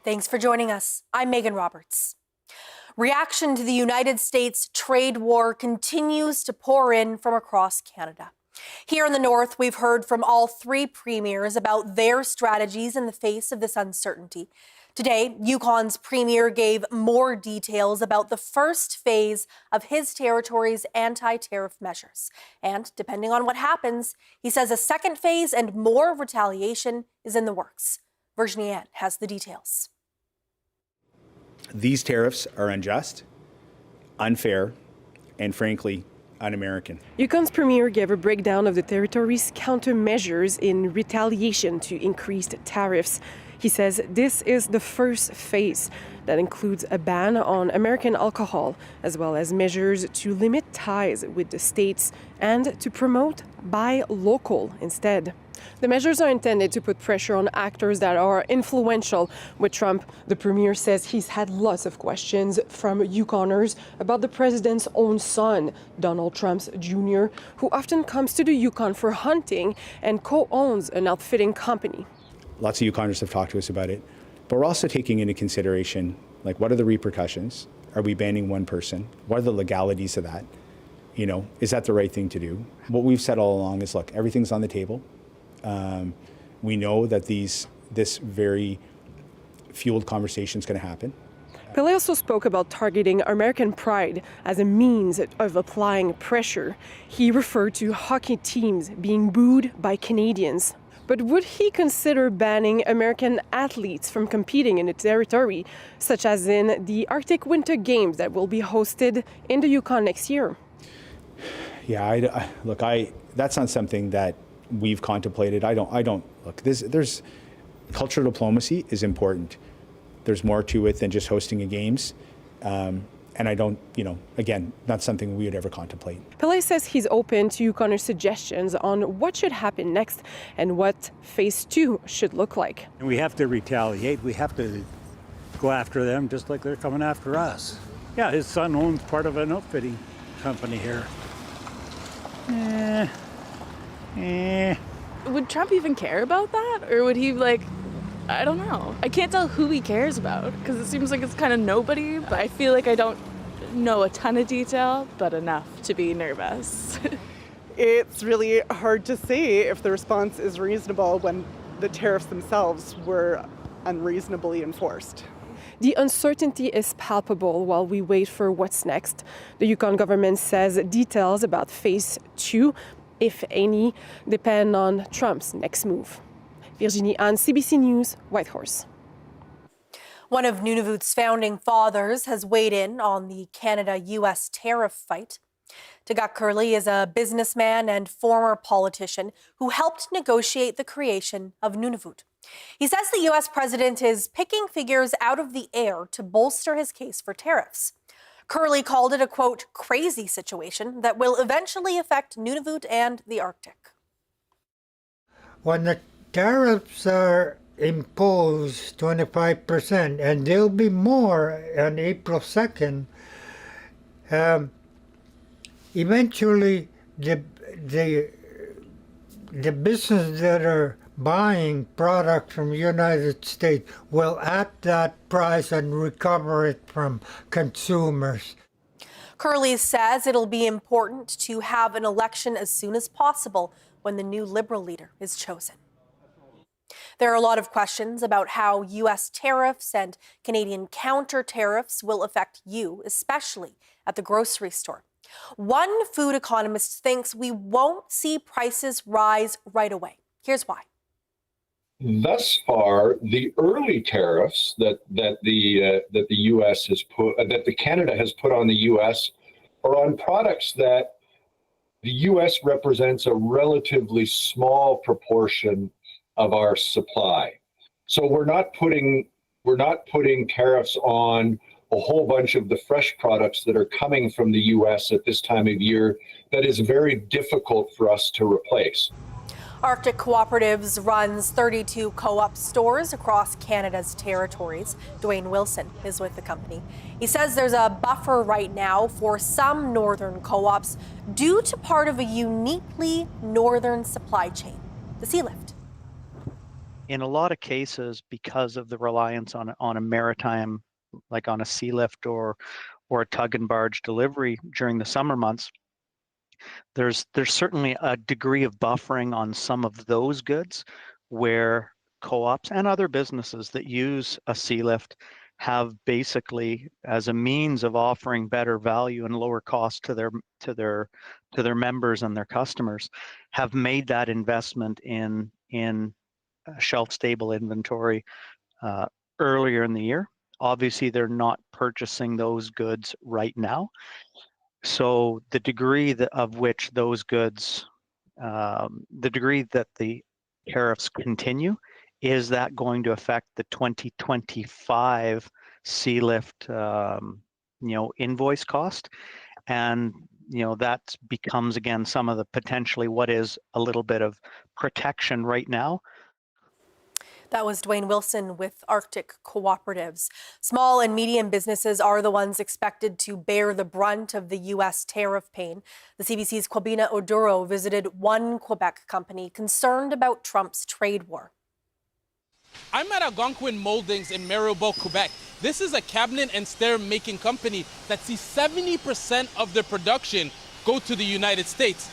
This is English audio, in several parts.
Thanks for joining us. I'm Megan Roberts. Reaction to the United States trade war continues to pour in from across Canada. Here in the North, we've heard from all three premiers about their strategies in the face of this uncertainty. Today, Yukon's premier gave more details about the first phase of his territory's anti-tariff measures. And depending on what happens, he says a second phase and more retaliation is in the works. Virginie Ann has the details. These tariffs are unjust, unfair, and frankly, un-American. Yukon's premier gave a breakdown of the territory's countermeasures in retaliation to increased tariffs. He says this is the first phase that includes a ban on American alcohol, as well as measures to limit ties with the states and to promote buy local instead. The measures are intended to put pressure on actors that are influential. With Trump, the premier says he's had lots of questions from Yukoners about the president's own son, Donald Trump Jr., who often comes to the Yukon for hunting and co-owns an outfitting company. Lots of Yukoners have talked to us about it, but we're also taking into consideration, like, what are the repercussions? Are we banning one person? What are the legalities of that? You know, is that the right thing to do? What we've said all along is, look, everything's on the table. We know that this very fueled conversation is going to happen. Pele also spoke about targeting American pride as a means of applying pressure. He referred to hockey teams being booed by Canadians. But would he consider banning American athletes from competing in the territory, such as in the Arctic Winter Games that will be hosted in the Yukon next year? Yeah, that's not something that we've contemplated. I don't look. There's cultural diplomacy is important. There's more to it than just hosting a games, and I don't. Again, not something we would ever contemplate. Pele says he's open to Yukoners' suggestions on what should happen next and what phase 2 should look like. And we have to retaliate. We have to go after them just like they're coming after us. Yeah, his son owns part of an outfitting company here. Would Trump even care about that? Or would he, I don't know. I can't tell who he cares about because it seems like it's kind of nobody, but I feel like I don't know a ton of detail, but enough to be nervous. It's really hard to say if the response is reasonable when the tariffs themselves were unreasonably enforced. The uncertainty is palpable while we wait for what's next. The Yukon government says details about phase 2, if any, depend on Trump's next move. Virginie Ann, CBC News, Whitehorse. One of Nunavut's founding fathers has weighed in on the Canada-U.S. tariff fight. Tagak Curley is a businessman and former politician who helped negotiate the creation of Nunavut. He says the U.S. president is picking figures out of the air to bolster his case for tariffs. Curley called it a, quote, crazy situation that will eventually affect Nunavut and the Arctic. When the tariffs are imposed 25%, and there'll be more on April 2nd, eventually the businesses that are buying product from the United States will at that price and recover it from consumers. Curley says it'll be important to have an election as soon as possible when the new Liberal leader is chosen. There are a lot of questions about how U.S. tariffs and Canadian counter-tariffs will affect you, especially at the grocery store. One food economist thinks we won't see prices rise right away. Here's why. Thus far, the early tariffs that the U.S. has put, that Canada has put on the U.S. are on products that the U.S. represents a relatively small proportion of our supply. So we're not putting tariffs on a whole bunch of the fresh products that are coming from the U.S. at this time of year that is very difficult for us to replace. Arctic Cooperatives runs 32 co-op stores across Canada's territories. Dwayne Wilson is with the company. He says there's a buffer right now for some northern co-ops due to part of a uniquely northern supply chain, the sea lift. in a lot of cases, because of the reliance on a maritime, like on a sea lift or a tug and barge delivery during the summer months, there's certainly a degree of buffering on some of those goods where co-ops and other businesses that use a sea lift have basically, as a means of offering better value and lower cost to their members and their customers, have made that investment in shelf stable inventory earlier in the year. Obviously, they're not purchasing those goods right now. So the degree of which those goods, the degree that the tariffs continue, is that going to affect the 2025 sea lift, invoice cost? And that becomes again some of the potentially what is a little bit of protection right now. That was Dwayne Wilson with Arctic Cooperatives. Small and medium businesses are the ones expected to bear the brunt of the U.S. tariff pain. The CBC's Kwabena Oduro visited one Quebec company concerned about Trump's trade war. I'm at Algonquin Moldings in Maribor, Quebec. This is a cabinet and stair making company that sees 70% of their production go to the United States.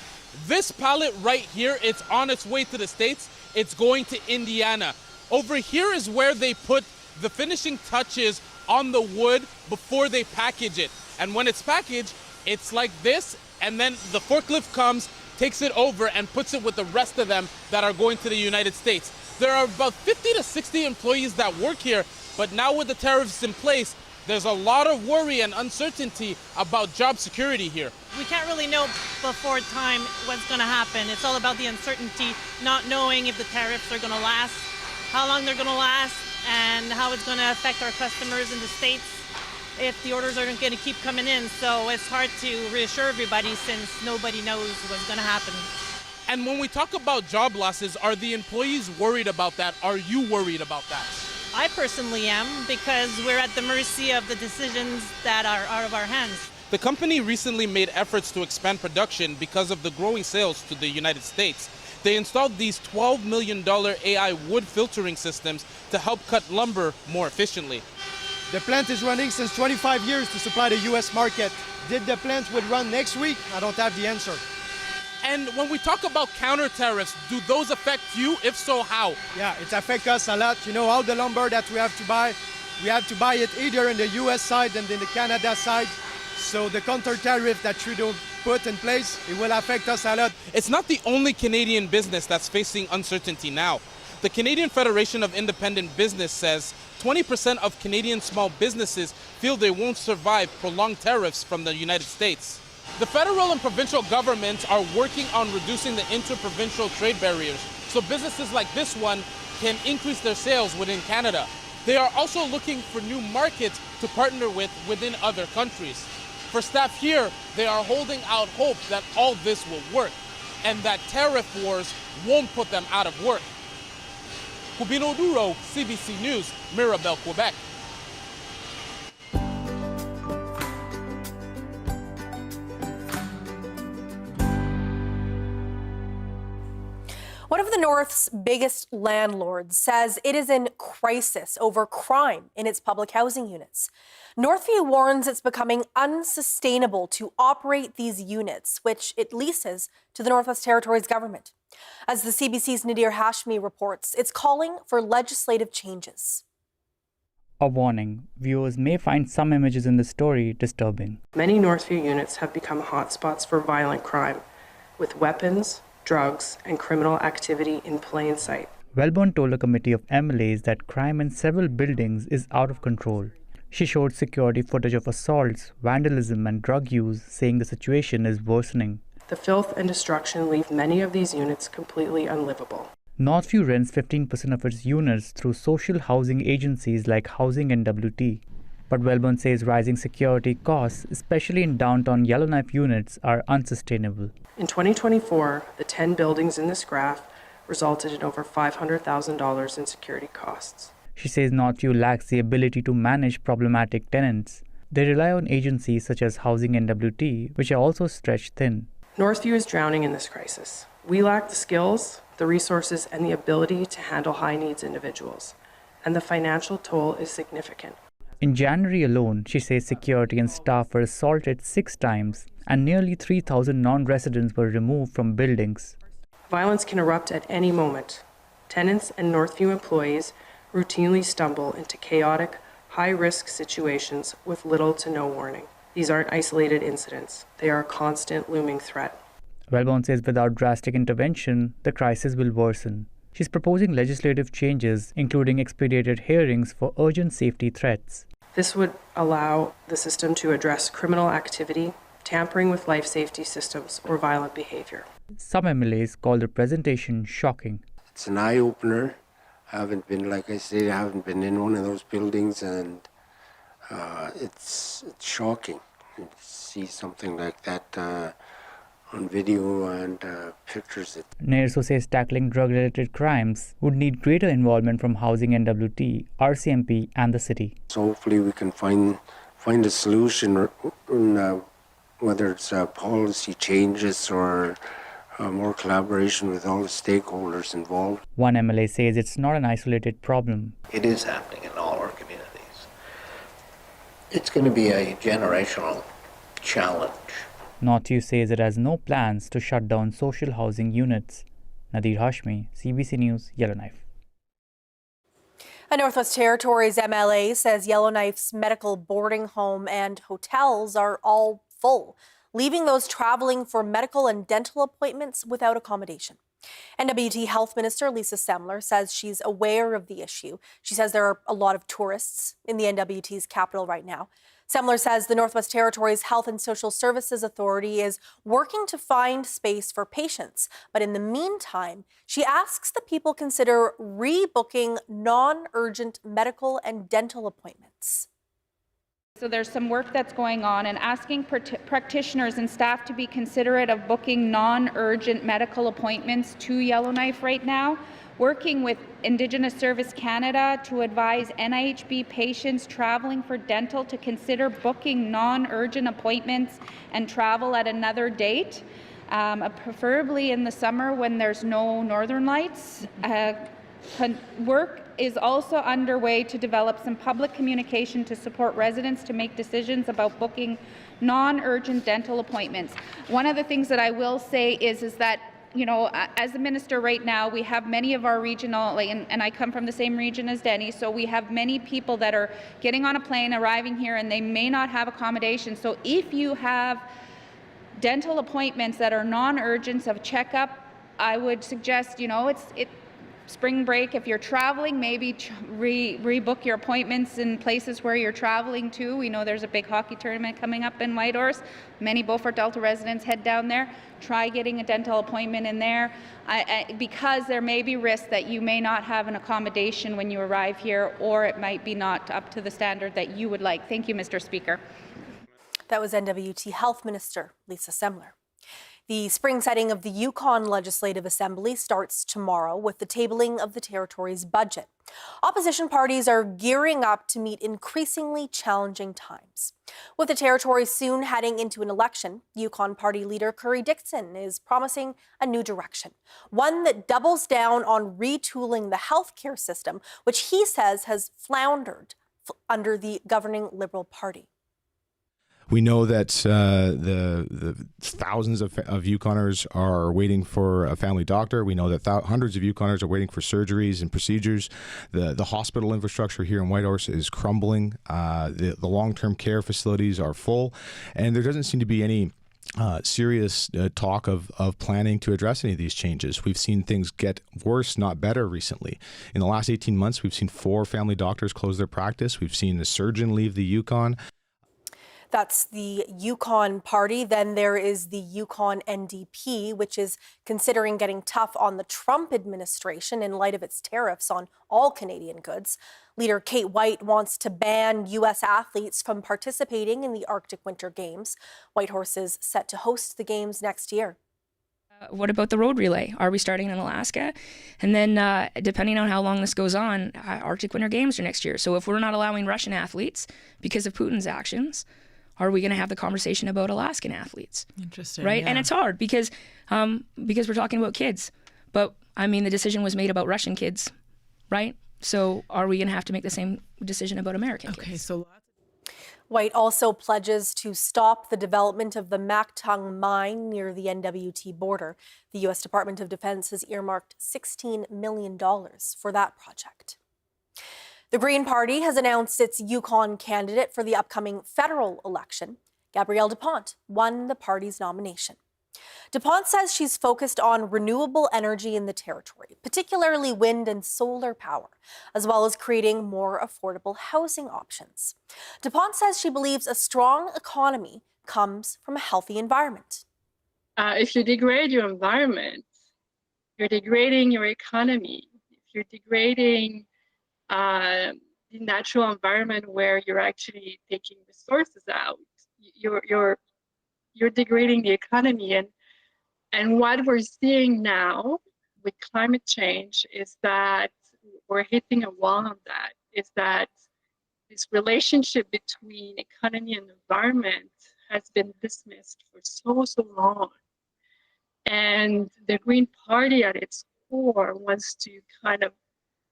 This pallet right here, it's on its way to the States. It's going to Indiana. Over here is where they put the finishing touches on the wood before they package it. And when it's packaged, it's like this, and then the forklift comes, takes it over, and puts it with the rest of them that are going to the United States. There are about 50 to 60 employees that work here, but now with the tariffs in place, there's a lot of worry and uncertainty about job security here. We can't really know before time what's going to happen. It's all about the uncertainty, not knowing if the tariffs are going to last, how long they're going to last, and how it's going to affect our customers in the States if the orders are going to keep coming in. So it's hard to reassure everybody since nobody knows what's going to happen. And when we talk about job losses, are the employees worried about that? Are you worried about that? I personally am, because we're at the mercy of the decisions that are out of our hands. The company recently made efforts to expand production because of the growing sales to the United States. They installed these $12 million AI wood filtering systems to help cut lumber more efficiently. The plant is running since 25 years to supply the U.S. market. Did the plant would run next week? I don't have the answer. And when we talk about counter tariffs, do those affect you? If so, how? Yeah, it affects us a lot. You know, all the lumber that we have to buy it either in the U.S. side and in the Canada side. So the counter tariff that Trudeau put in place, it will affect us a lot. It's not the only Canadian business that's facing uncertainty now. The Canadian Federation of Independent Business says 20% of Canadian small businesses feel they won't survive prolonged tariffs from the United States. The federal and provincial governments are working on reducing the interprovincial trade barriers so businesses like this one can increase their sales within Canada. They are also looking for new markets to partner with within other countries. For staff here, they are holding out hope that all this will work and that tariff wars won't put them out of work. Kwabena Oduro, CBC News, Mirabel, Quebec. One of the North's biggest landlords says it is in crisis over crime in its public housing units. Northview warns it's becoming unsustainable to operate these units, which it leases to the Northwest Territories government. As the CBC's Nadir Hashmi reports, it's calling for legislative changes. A warning, viewers may find some images in the story disturbing. Many Northview units have become hotspots for violent crime, with weapons, drugs, and criminal activity in plain sight. Wellborn told a committee of MLAs that crime in several buildings is out of control. She showed security footage of assaults, vandalism, and drug use, saying the situation is worsening. The filth and destruction leave many of these units completely unlivable. Northview rents 15% of its units through social housing agencies like Housing NWT. But Wellborn says rising security costs, especially in downtown Yellowknife units, are unsustainable. In 2024, the 10 buildings in this graph resulted in over $500,000 in security costs. She says Northview lacks the ability to manage problematic tenants. They rely on agencies such as Housing NWT, which are also stretched thin. Northview is drowning in this crisis. We lack the skills, the resources, and the ability to handle high-needs individuals, and the financial toll is significant. In January alone, she says security and staff were assaulted 6 times and nearly 3,000 non-residents were removed from buildings. Violence can erupt at any moment. Tenants and Northview employees routinely stumble into chaotic, high-risk situations with little to no warning. These aren't isolated incidents. They are a constant looming threat. Wellborn says without drastic intervention, the crisis will worsen. She's proposing legislative changes, including expedited hearings for urgent safety threats. This would allow the system to address criminal activity, tampering with life safety systems, or violent behavior. Some MLAs call the presentation shocking. It's an eye-opener. I haven't been in one of those buildings, and it's shocking to see something like that on video and pictures. Nerso says tackling drug-related crimes would need greater involvement from Housing NWT, RCMP, and the city. So hopefully we can find a solution, whether it's policy changes or more collaboration with all the stakeholders involved. One MLA says it's not an isolated problem. It is happening in all our communities. It's going to be a generational challenge. Northview says it has no plans to shut down social housing units. Nadir Hashmi, CBC News, Yellowknife. A Northwest Territories MLA says Yellowknife's medical boarding home and hotels are all full, leaving those traveling for medical and dental appointments without accommodation. NWT Health Minister Lisa Semler says she's aware of the issue. She says there are a lot of tourists in the NWT's capital right now. Semler says the Northwest Territories Health and Social Services Authority is working to find space for patients. But in the meantime, she asks that people consider rebooking non-urgent medical and dental appointments. So there's some work that's going on and asking practitioners and staff to be considerate of booking non-urgent medical appointments to Yellowknife right now, working with Indigenous Service Canada to advise NIHB patients traveling for dental to consider booking non-urgent appointments and travel at another date, preferably in the summer when there's no northern lights. Work is also underway to develop some public communication to support residents to make decisions about booking non-urgent dental appointments. One of the things that I will say is that, you know, as a minister right now, we have many of our regional, and I come from the same region as Denny, so we have many people that are getting on a plane, arriving here, and they may not have accommodation. So if you have dental appointments that are non-urgent of checkup, I would suggest, you know, spring break, if you're traveling, maybe rebook your appointments in places where you're traveling to. We know there's a big hockey tournament coming up in Whitehorse. Many Beaufort Delta residents head down there. Try getting a dental appointment in there because there may be risk that you may not have an accommodation when you arrive here, or it might be not up to the standard that you would like. Thank you, Mr. Speaker. That was NWT Health Minister Lisa Semler. The spring sitting of the Yukon Legislative Assembly starts tomorrow with the tabling of the territory's budget. Opposition parties are gearing up to meet increasingly challenging times. With the territory soon heading into an election, Yukon Party leader Curry Dixon is promising a new direction, one that doubles down on retooling the healthcare system, which he says has floundered under the governing Liberal Party. We know that the thousands of Yukoners are waiting for a family doctor. We know that hundreds of Yukoners are waiting for surgeries and procedures. The hospital infrastructure here in Whitehorse is crumbling. The long-term care facilities are full, and there doesn't seem to be any serious talk of planning to address any of these changes. We've seen things get worse, not better recently. In the last 18 months, we've seen 4 family doctors close their practice. We've seen a surgeon leave the Yukon. That's the Yukon Party. Then there is the Yukon NDP, which is considering getting tough on the Trump administration in light of its tariffs on all Canadian goods. Leader Kate White wants to ban U.S. athletes from participating in the Arctic Winter Games. Whitehorse is set to host the Games next year. What about the road relay? Are we starting in Alaska? And then depending on how long this goes on, Arctic Winter Games are next year. So if we're not allowing Russian athletes because of Putin's actions, are we going to have the conversation about Alaskan athletes? Interesting. Right? Yeah. And it's hard because we're talking about kids. But I mean, the decision was made about Russian kids, right? So are we going to have to make the same decision about American kids? Okay, so White also pledges to stop the development of the Mactung mine near the NWT border. The U.S. Department of Defense has earmarked $16 million for that project. The Green Party has announced its Yukon candidate for the upcoming federal election. Gabrielle DuPont won the party's nomination. DuPont says she's focused on renewable energy in the territory, particularly wind and solar power, as well as creating more affordable housing options. DuPont says she believes a strong economy comes from a healthy environment. If you degrade your environment, you're degrading your economy. If you're degrading the natural environment where you're actually taking resources out, you're degrading the economy. And what we're seeing now with climate change is that we're hitting a wall on that, is that this relationship between economy and environment has been dismissed for so long. And the Green Party at its core wants to kind of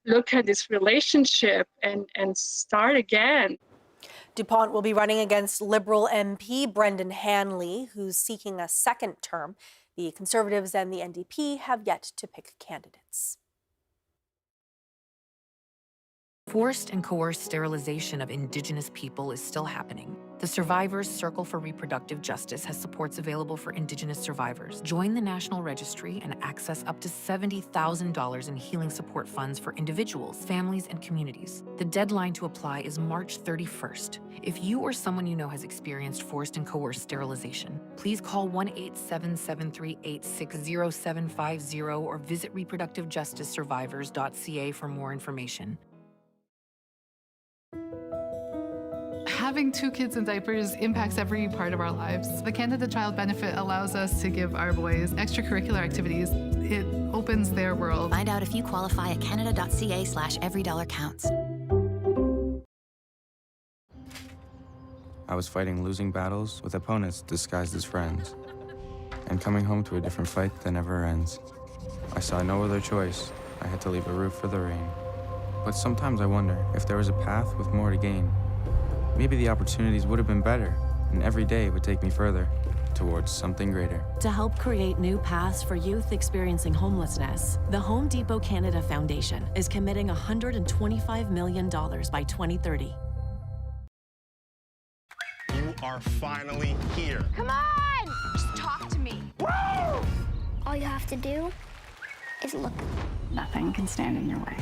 look at this relationship and start again. DuPont will be running against Liberal MP Brendan Hanley, who's seeking a second term. The Conservatives and the NDP have yet to pick candidates. Forced and coerced sterilization of Indigenous people is still happening. The Survivors Circle for Reproductive Justice has supports available for Indigenous survivors. Join the National Registry and access up to $70,000 in healing support funds for individuals, families, and communities. The deadline to apply is March 31st. If you or someone you know has experienced forced and coerced sterilization, please call 1-877-386-0750 or visit reproductivejusticesurvivors.ca for more information. Having two kids in diapers impacts every part of our lives. The Canada Child Benefit allows us to give our boys extracurricular activities. It opens their world. Find out if you qualify at canada.ca/everydollar-counts. I was fighting losing battles with opponents disguised as friends, and coming home to a different fight that never ends. I saw no other choice. I had to leave a roof for the rain. But sometimes I wonder if there was a path with more to gain. Maybe the opportunities would have been better, and every day would take me further towards something greater. To help create new paths for youth experiencing homelessness, the Home Depot Canada Foundation is committing $125 million by 2030. You are finally here. Come on! Just talk to me. Woo! All you have to do is look. Nothing can stand in your way.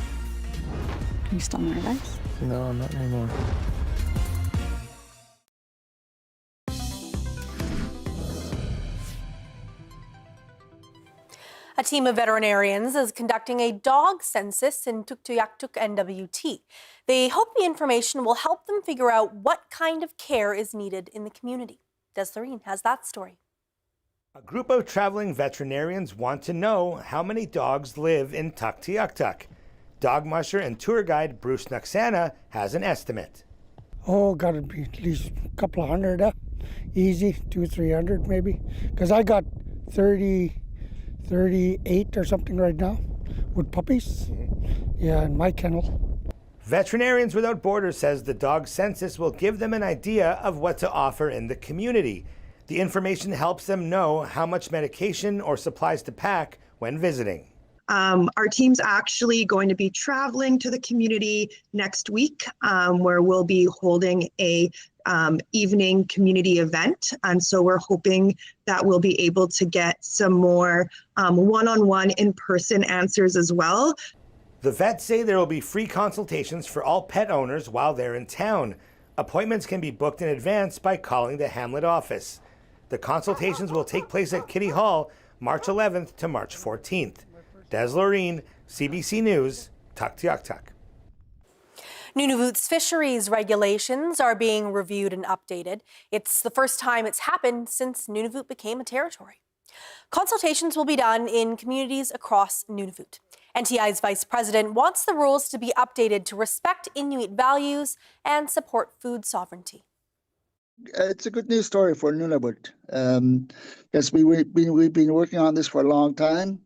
Are you still nervous? No, not anymore. A team of veterinarians is conducting a dog census in Tuktoyaktuk NWT. They hope the information will help them figure out what kind of care is needed in the community. Des Loreen has that story. A group of traveling veterinarians want to know how many dogs live in Tuktoyaktuk. Dog musher and tour guide Bruce Nuxana has an estimate. Oh, gotta be at least a couple of hundred, easy, 200-300 maybe. Because I got 38 or something right now with puppies. Yeah, in my kennel. Veterinarians Without Borders says the dog census will give them an idea of what to offer in the community. The information helps them know how much medication or supplies to pack when visiting. Our team's actually going to be traveling to the community next week, where we'll be holding a evening community event. And so we're hoping that we'll be able to get some more one-on-one in-person answers as well. The vets say there will be free consultations for all pet owners while they're in town. Appointments can be booked in advance by calling the Hamlet office. The consultations will take place at Kitty Hall, March 11th to March 14th. Des Loreen, CBC News, Tuktoyaktuk. Nunavut's fisheries regulations are being reviewed and updated. It's the first time it's happened since Nunavut became a territory. Consultations will be done in communities across Nunavut. NTI's vice president wants the rules to be updated to respect Inuit values and support food sovereignty. It's a good news story for Nunavut. Yes, we've been working on this for a long time.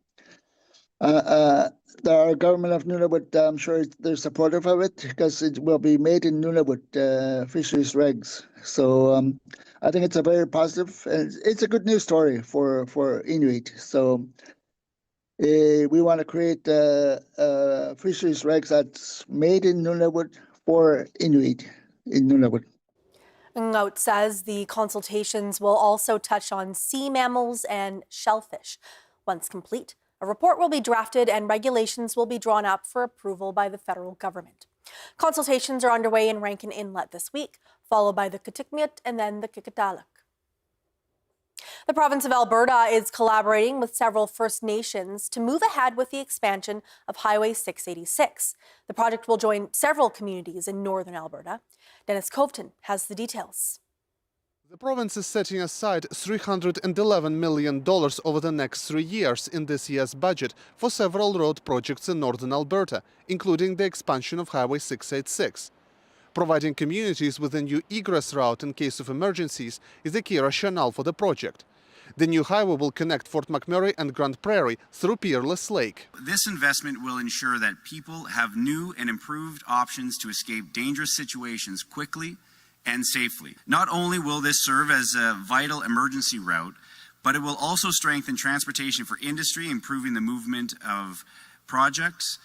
The government of Nunavut, I'm sure they're supportive of it because it will be made in Nunavut fisheries regs. So I think it's a very positive, and it's a good news story for Inuit. So we want to create fisheries regs that's made in Nunavut for Inuit in Nunavut. Note says the consultations will also touch on sea mammals and shellfish. Once complete, a report will be drafted and regulations will be drawn up for approval by the federal government. Consultations are underway in Rankin Inlet this week, followed by the Kitikmeot and then the Kikatalak. The province of Alberta is collaborating with several First Nations to move ahead with the expansion of Highway 686. The project will join several communities in northern Alberta. Dennis Coveton has the details. The province is setting aside $311 million over the next 3 years in this year's budget for several road projects in northern Alberta, including the expansion of Highway 686. Providing communities with a new egress route in case of emergencies is the key rationale for the project. The new highway will connect Fort McMurray and Grand Prairie through Peerless Lake. This investment will ensure that people have new and improved options to escape dangerous situations quickly and safely. Not only will this serve as a vital emergency route, but it will also strengthen transportation for industry, improving the movement of products,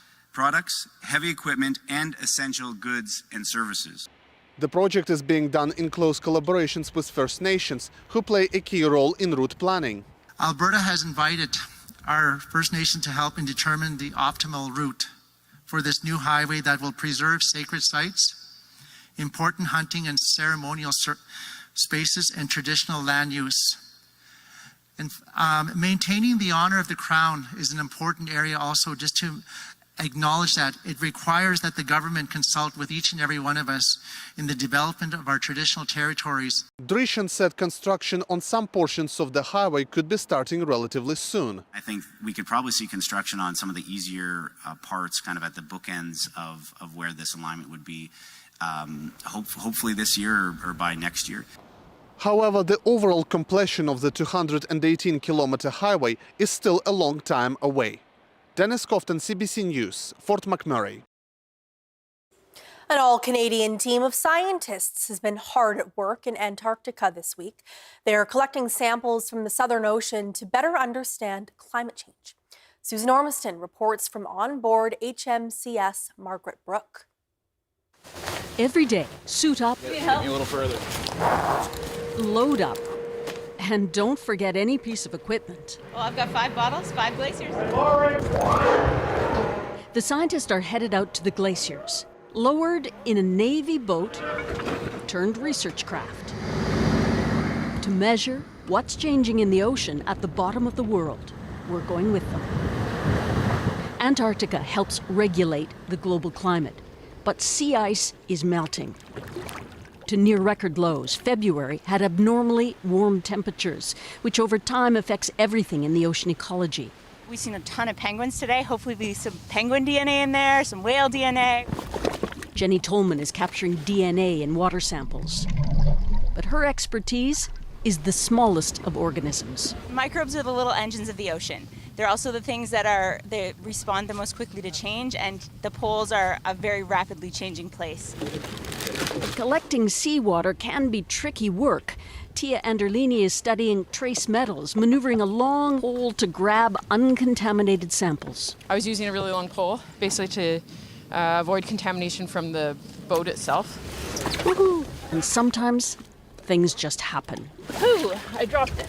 heavy equipment, and essential goods and services. The project is being done in close collaborations with First Nations, who play a key role in route planning. Alberta has invited our First Nation to help in determine the optimal route for this new highway that will preserve sacred sites, important hunting and ceremonial spaces, and traditional land use. And maintaining the honor of the Crown is an important area also, just to acknowledge that it requires that the government consult with each and every one of us in the development of our traditional territories. Drishan said construction on some portions of the highway could be starting relatively soon. I think we could probably see construction on some of the easier parts, kind of at the bookends of where this alignment would be, hopefully this year or by next year. However, the overall completion of the 218-kilometer highway is still a long time away. Dennis Coveton, CBC News, Fort McMurray. An all-Canadian team of scientists has been hard at work in Antarctica this week. They are collecting samples from the Southern Ocean to better understand climate change. Susan Ormiston reports from onboard HMCS Margaret Brooke. Every day, suit up, Give me a little further. load up, and don't forget any piece of equipment. Well, I've got 5 bottles, 5 glaciers. The scientists are headed out to the glaciers, lowered in a Navy boat turned research craft, to measure what's changing in the ocean at the bottom of the world. We're going with them. Antarctica helps regulate the global climate, but sea ice is melting to near record lows. February had abnormally warm temperatures, which over time affects everything in the ocean ecology. We've seen a ton of penguins today. Hopefully there'll be some penguin DNA in there, some whale DNA. Jenny Tolman is capturing DNA in water samples. But her expertise is the smallest of organisms. Microbes are the little engines of the ocean. They're also the things they respond the most quickly to change, and the poles are a very rapidly changing place. Collecting seawater can be tricky work. Tia Anderlini is studying trace metals, maneuvering a long pole to grab uncontaminated samples. I was using a really long pole, basically to avoid contamination from the boat itself. Woohoo! And sometimes things just happen. Ooh, I dropped it.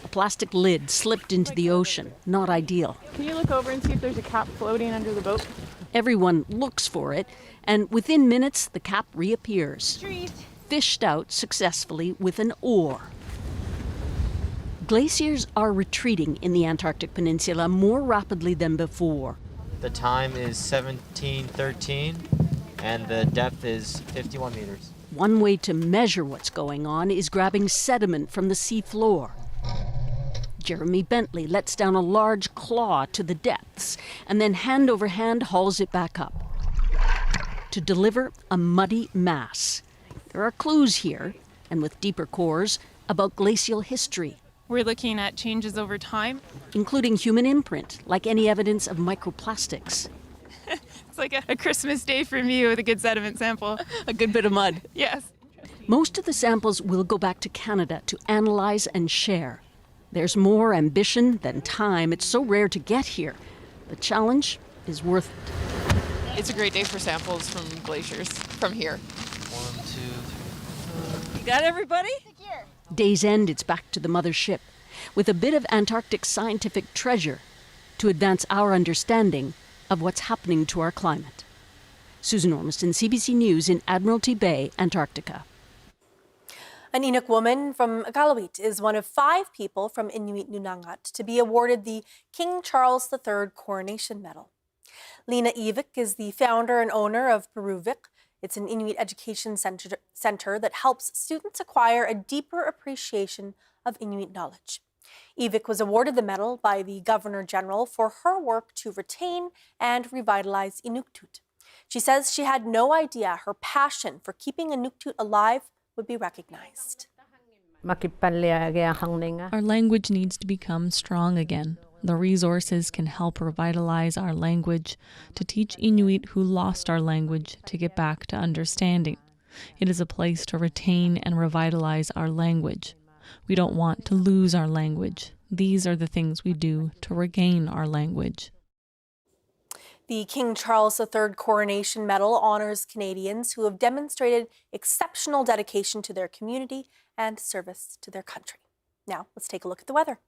A plastic lid slipped into the ocean. Not ideal. Can you look over and see if there's a cap floating under the boat? Everyone looks for it, and within minutes, the cap reappears. Treat. Fished out successfully with an oar. Glaciers are retreating in the Antarctic Peninsula more rapidly than before. The time is 17:13, and the depth is 51 meters. One way to measure what's going on is grabbing sediment from the sea floor. Jeremy Bentley lets down a large claw to the depths and then hand over hand hauls it back up to deliver a muddy mass. There are clues here. and with deeper cores, about glacial history, We're looking at changes over time. including human imprint, like any evidence of microplastics. It's like a Christmas day for me with a good sediment sample. A good bit of mud. Yes. Most of the samples will go back to Canada to analyze and share. There's more ambition than time. It's so rare to get here. The challenge is worth it. It's a great day for samples from glaciers from here. 1, 2, 3. You got everybody? Day's end, it's back to the mothership with a bit of Antarctic scientific treasure to advance our understanding of what's happening to our climate. Susan Ormiston, CBC News in Admiralty Bay, Antarctica. An Inuk woman from Iqaluit is one of 5 people from Inuit Nunangat to be awarded the King Charles III Coronation Medal. Lena Ivik is the founder and owner of Peruvik. It's an Inuit education center that helps students acquire a deeper appreciation of Inuit knowledge. Ivik was awarded the medal by the Governor General for her work to retain and revitalize Inuktitut. She says she had no idea her passion for keeping Inuktitut alive would be recognized. Our language needs to become strong again. The resources can help revitalize our language, to teach Inuit who lost our language to get back to understanding. It is a place to retain and revitalize our language. We don't want to lose our language. These are the things we do to regain our language. The King Charles III Coronation Medal honors Canadians who have demonstrated exceptional dedication to their community and service to their country. Now, let's take a look at the weather.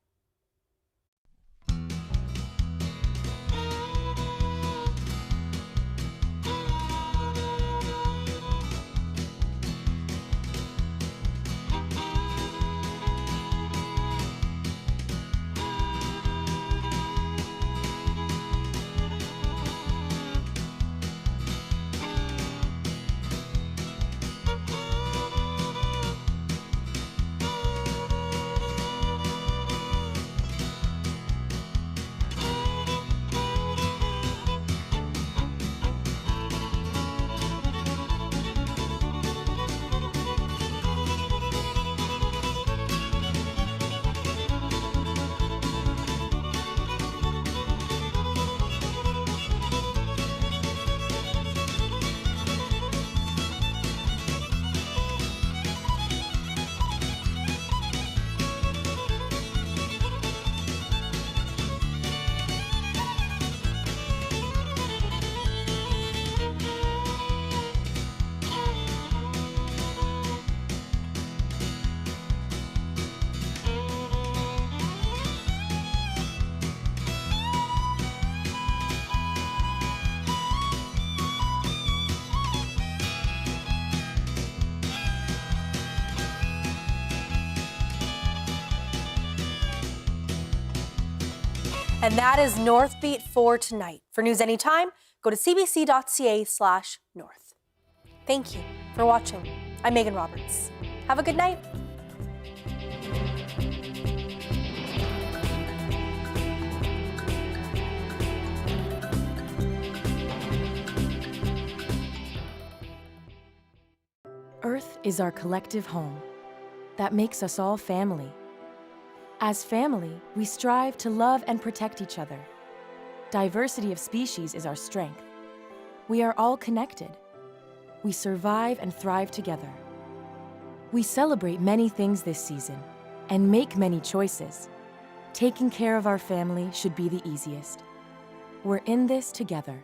And that is Northbeat for tonight. For news anytime, go to cbc.ca/north. Thank you for watching. I'm Megan Roberts. Have a good night. Earth is our collective home. That makes us all family. As family, we strive to love and protect each other. Diversity of species is our strength. We are all connected. We survive and thrive together. We celebrate many things this season and make many choices. Taking care of our family should be the easiest. We're in this together.